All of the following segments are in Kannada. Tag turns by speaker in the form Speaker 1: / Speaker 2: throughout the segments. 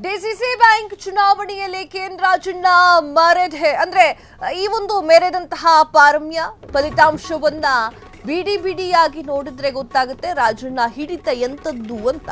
Speaker 1: ಡಿಸಿಸಿ ಬ್ಯಾಂಕ್ ಚುನಾವಣೆಯಲ್ಲಿ ಕೇಂದ್ರಾಜಣ್ಣ ಮರೆದೆ ಅಂದ್ರೆ ಈ ಒಂದು ಮೆರೆದಂತಹ ಪಾರಮ್ಯ ಫಲಿತಾಂಶವನ್ನ ಬಿಡಿ ಬಿಡಿಯಾಗಿ ನೋಡಿದ್ರೆ ಗೊತ್ತಾಗುತ್ತೆ ರಾಜಣ್ಣ ಹಿಡಿತ ಎಂತದ್ದು ಅಂತ.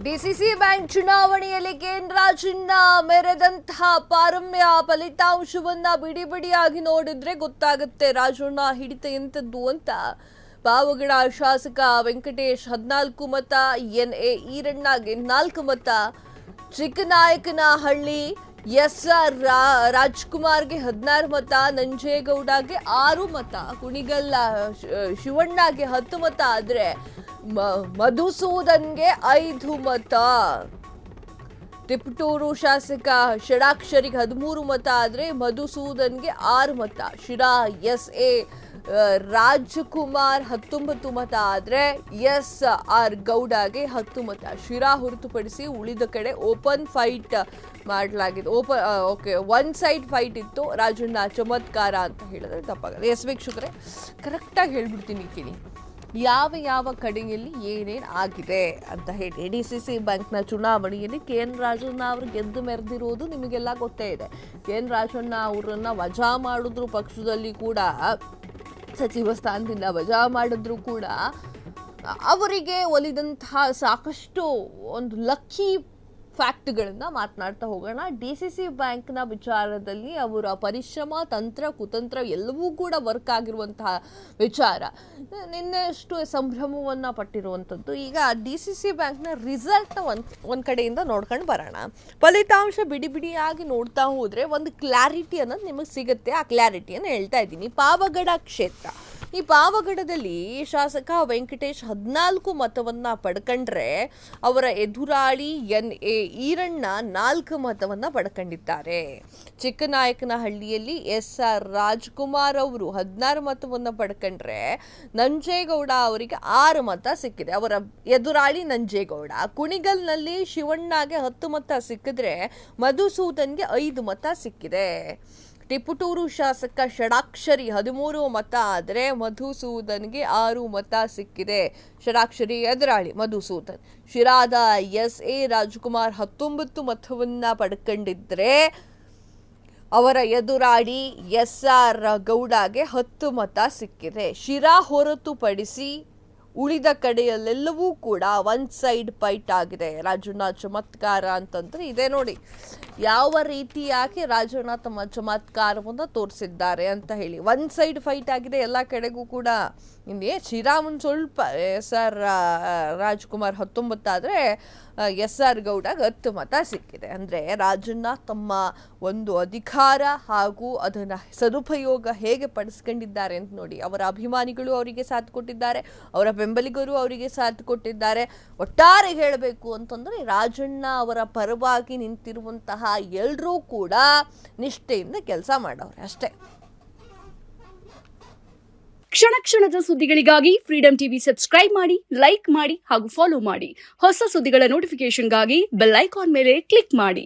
Speaker 1: ಡಿಸಿಸಿ ಬ್ಯಾಂಕ್ ಚುನಾವಣೆಯಲ್ಲಿ ಕೇಂದ್ರಾಜಣ್ಣ ಮೆರೆದಂತಹ ಪಾರಮ್ಯ ಫಲಿತಾಂಶವನ್ನ ಬಿಡಿ ಬಿಡಿಯಾಗಿ ನೋಡಿದ್ರೆ ಗೊತ್ತಾಗುತ್ತೆ ರಾಜಣ್ಣ ಹಿಡಿತ ಎಂತದ್ದು ಅಂತ. ಪಾವಗಡ ಶಾಸಕ ವೆಂಕಟೇಶ್ 14 ಮತ, ಎನ್ಎ ಈರಣ್ಣಗೆ 4 ಮತ, ಚಿಕ್ಕನಾಯಕನಹಳ್ಳಿ ಎಸ್ಆರ್ ರಾಜ್ಕುಮಾರ್ಗೆ 16 ಮತ, ನಂಜೇಗೌಡಗೆ 6 ಮತ, ಕುಣಿಗಲ್ ಶಿವಣ್ಣಗೆ 10 ಮತ ಆದ್ರೆ ಮಧುಸೂದನ್ಗೆ 5 ಮತ, ತಿಪಟೂರು ಶಾಸಕ ಷಡಾಕ್ಷರಿಗೆ 13 ಮತ ಆದ್ರೆ ಮಧುಸೂದನ್ಗೆ 6 ಮತ, ಶಿರಾ ಎಸ್ಎ ರಾಜ್ಕುಮಾರ್ 19 ಮತ ಆದ್ರೆ ಎಸ್ಆರ್ ಗೌಡಗೆ 10 ಮತ. ಶಿರಾ ಹೊರತುಪಡಿಸಿ ಉಳಿದ ಕಡೆ ಓಪನ್ ಫೈಟ್ ಮಾಡಲಾಗಿದೆ. ಒನ್ ಸೈಡ್ ಫೈಟ್ ಇತ್ತು. ರಾಜಣ್ಣ ಚಮತ್ಕಾರ ಅಂತ ಹೇಳಿದ್ರೆ ತಪ್ಪಾಗಲ್ಲ. ಎಸ್ ವೀಕ್ಷಕರೇ, ಕರೆಕ್ಟಾಗಿ ಹೇಳ್ಬಿಡ್ತೀನಿ ಕೇಳಿ, ಯಾವ ಕಡೆಯಲ್ಲಿ ಏನೇನು ಆಗಿದೆ ಅಂತ ಹೇಳಿ. ಡಿಸಿಸಿ ಬ್ಯಾಂಕ್ನ ಚುನಾವಣೆಯಲ್ಲಿ ಕೆ.ಎನ್. ರಾಜಣ್ಣ ಅವರು ಗೆದ್ದು ಮೆರೆದಿರೋದು ನಿಮಗೆಲ್ಲ ಗೊತ್ತೇ ಇದೆ. ಕೆ.ಎನ್. ರಾಜಣ್ಣ ಅವರನ್ನ ವಜಾ ಮಾಡಿದ್ರು, ಪಕ್ಷದಲ್ಲಿ ಕೂಡ ಸಚಿವ ಸ್ಥಾನದಿಂದ ವಜಾ ಮಾಡಿದ್ರು ಕೂಡ ಅವರಿಗೆ ಒಲಿದಂತಹ ಸಾಕಷ್ಟು ಒಂದು ಲಕ್ಕಿ ಫ್ಯಾಕ್ಟ್ಗಳನ್ನ ಮಾತನಾಡ್ತಾ ಹೋಗೋಣ. ಡಿಸಿಸಿ ಬ್ಯಾಂಕ್ನ ವಿಚಾರದಲ್ಲಿ ಅವರ ಪರಿಶ್ರಮ, ತಂತ್ರ, ಕುತಂತ್ರ ಎಲ್ಲವೂ ಕೂಡ ವರ್ಕ್ ಆಗಿರುವಂತಹ ವಿಚಾರ. ನಿನ್ನೆಷ್ಟು ಸಂಭ್ರಮವನ್ನ ಪಟ್ಟಿರುವಂಥದ್ದು. ಈಗ ಡಿಸಿಸಿ ಬ್ಯಾಂಕ್ನ ರಿಸಲ್ಟ್ನ ಒಂದ್ ಕಡೆಯಿಂದ ನೋಡ್ಕೊಂಡು ಬರೋಣ. ಫಲಿತಾಂಶ ಬಿಡಿ ಬಿಡಿಯಾಗಿ ನೋಡ್ತಾ ಹೋದ್ರೆ ಒಂದು ಕ್ಲಾರಿಟಿ ಅನ್ನೋದು ನಿಮಗೆ ಸಿಗುತ್ತೆ. ಆ ಕ್ಲಾರಿಟಿಯನ್ನು ಹೇಳ್ತಾ ಇದ್ದೀನಿ. ಪಾವಗಡ ಕ್ಷೇತ್ರ, ಈ ಪಾವಗಡದಲ್ಲಿ ಶಾಸಕ ವೆಂಕಟೇಶ್ 14 ಮತವನ್ನ ಪಡ್ಕೊಂಡ್ರೆ ಅವರ ಎದುರಾಳಿ ಎನ್ಎ ಈರಣ್ಣ 4 ಮತವನ್ನ ಪಡ್ಕೊಂಡಿದ್ದಾರೆ. ಚಿಕ್ಕನಾಯಕನಹಳ್ಳಿಯಲ್ಲಿ ಎಸ್ಆರ್ ರಾಜ್ಕುಮಾರ್ ಅವರು 16 ಮತವನ್ನ ಪಡ್ಕೊಂಡ್ರೆ ನಂಜೇಗೌಡ ಅವರಿಗೆ 6 ಮತ ಸಿಕ್ಕಿದೆ, ಅವರ ಎದುರಾಳಿ ನಂಜೇಗೌಡ. ಕುಣಿಗಲ್ನಲ್ಲಿ ಶಿವಣ್ಣಗೆ 10 ಮತ ಸಿಕ್ಕಿದ್ರೆ ಮಧುಸೂದನ್ಗೆ 5 ಮತ ಸಿಕ್ಕಿದೆ. ತಿಪಟೂರು ಶಾಸಕ ಷಡಾಕ್ಷರಿ 13 ಮತ ಆದರೆ ಮಧುಸೂದನ್ಗೆ 6 ಮತ ಸಿಕ್ಕಿದೆ. ಷಡಾಕ್ಷರಿ ಎದುರಾಳಿ ಮಧುಸೂದನ್. ಶಿರಾದ ಎಸ್ಎ ರಾಜ್ಕುಮಾರ್ 19 ಮತವನ್ನ ಪಡ್ಕೊಂಡಿದ್ರೆ ಅವರ ಎದುರಾಳಿ ಎಸ್ಆರ್ ಗೌಡಗೆ 10 ಮತ ಸಿಕ್ಕಿದೆ. ಶಿರಾ ಹೊರತುಪಡಿಸಿ ಉಳಿದ ಕಡೆಯಲ್ಲೆಲ್ಲವೂ ಕೂಡ ಒನ್ ಸೈಡ್ ಫೈಟ್ ಆಗಿದೆ. ರಾಜಣ್ಣ ಚಮತ್ಕಾರ ಅಂತಂದ್ರೆ ಇದೆ ನೋಡಿ, ಯಾವ ರೀತಿಯಾಗಿ ರಾಜಣ್ಣ ತಮ್ಮ ಚಮತ್ಕಾರವನ್ನು ತೋರಿಸಿದ್ದಾರೆ ಅಂತ ಹೇಳಿ. ಒನ್ ಸೈಡ್ ಫೈಟ್ ಆಗಿದೆ ಎಲ್ಲ ಕಡೆಗೂ ಕೂಡ. ಇನ್ನೇ ಶ್ರೀರಾಮನ್ ಸ್ವಲ್ಪ ಎಸ್ಆರ್ ರಾಜ್ಕುಮಾರ್ 19 ಆದರೆ ಎಸ್ಆರ್ ಗೌಡಗೆ 10 ಮತ ಸಿಕ್ಕಿದೆ. ಅಂದರೆ ರಾಜಣ್ಣ ತಮ್ಮ ಒಂದು ಅಧಿಕಾರ ಹಾಗೂ ಅದನ್ನು ಸದುಪಯೋಗ ಹೇಗೆ ಪಡಿಸ್ಕೊಂಡಿದ್ದಾರೆ ಅಂತ ನೋಡಿ. ಅವರ ಅಭಿಮಾನಿಗಳು ಅವರಿಗೆ ಸಾಥ್ ಕೊಟ್ಟಿದ್ದಾರೆ, ಅವರ ಬೆಂಬಲಿಗರು ಅವರಿಗೆ ಸಾಥ್ ಕೊಟ್ಟಿದ್ದಾರೆ. ಒಟ್ಟಾರೆ ಹೇಳಬೇಕು ಅಂತಂದರೆ ರಾಜಣ್ಣ ಅವರ ಪರವಾಗಿ ನಿಂತಿರುವಂತಹ ಎಲ್ಲರೂ ಕೂಡ ನಿಷ್ಠೆಯಿಂದ ಕೆಲಸ ಮಾಡವ್ರೆ ಅಷ್ಟೇ.
Speaker 2: ಕ್ಷಣ ಕ್ಷಣದ ಸುದ್ದಿಗಳಿಗಾಗಿ ಫ್ರೀಡಂ ಟಿವಿ ಸಬ್ಸ್ಕ್ರೈಬ್ ಮಾಡಿ, ಲೈಕ್ ಮಾಡಿ ಹಾಗೂ ಫಾಲೋ ಮಾಡಿ. ಹೊಸ ಸುದ್ದಿಗಳ ನೋಟಿಫಿಕೇಶನ್ಗಾಗಿ ಬೆಲ್ ಐಕಾನ್ ಮೇಲೆ ಕ್ಲಿಕ್ ಮಾಡಿ.